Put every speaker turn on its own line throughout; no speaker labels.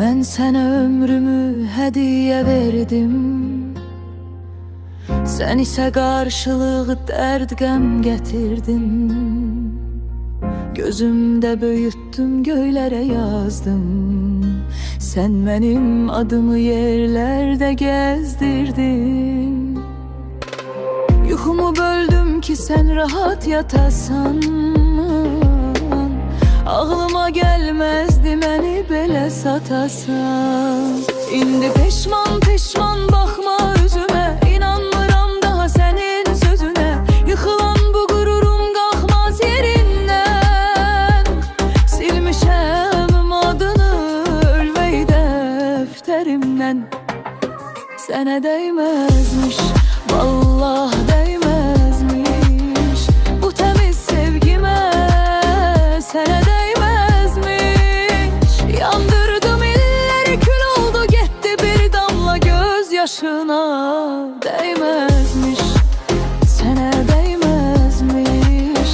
Ben sana ömrümü hediye verdim, sen ise karşılığı dert gəm getirdin. Gözümde büyüttüm, göylere yazdım, sen benim adımı yerlerde gezdirdin. Yuxumu böldüm ki sen rahat yatasan, ağlıma gelmezdi məni belə satasan. İndi peşman peşman bakma üzüme, inanmıram daha senin sözüne. Yıkılan bu gururum kalkmaz yerinden, silmişem adını ölmeyi defterimden. Sene değmezmiş, vallahi değmezmiş bu temiz sevgime, sene değmezmiş. Yandırdım illeri, kül oldu gitti bir damla gözyaşına. Değmezmiş, sene değmezmiş,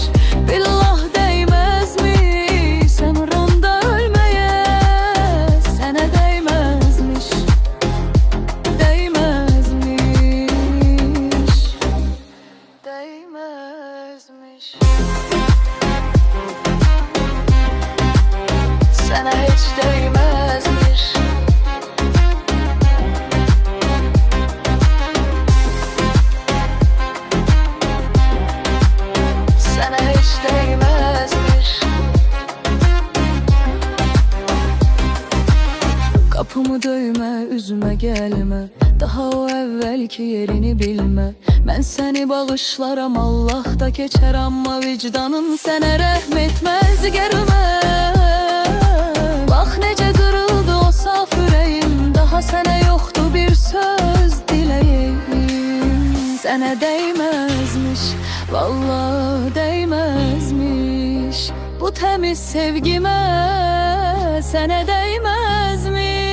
billah değmezmiş ömrümde ölmeye, sene değmezmiş, değmezmiş, değmezmiş. Sana hiç değmezmiş. Sana hiç değmezmiş. Kapımı döyme, üzüme gelme, daha o evvelki yerini bilme. Ben seni bağışlarım, Allah da geçer ama vicdanın sene rahmetmez gerime. Bak nece kırıldı o saf yüreğim, daha sene yoktu bir söz dileyim. Sene değmezmiş, vallahi değmezmiş bu temiz sevgime, sene değmezmiş.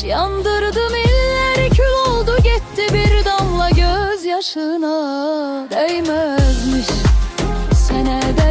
Yandırdım illeri, kül oldu gitti bir damla gözyaşına. Değmezmiş, sene değmezmiş.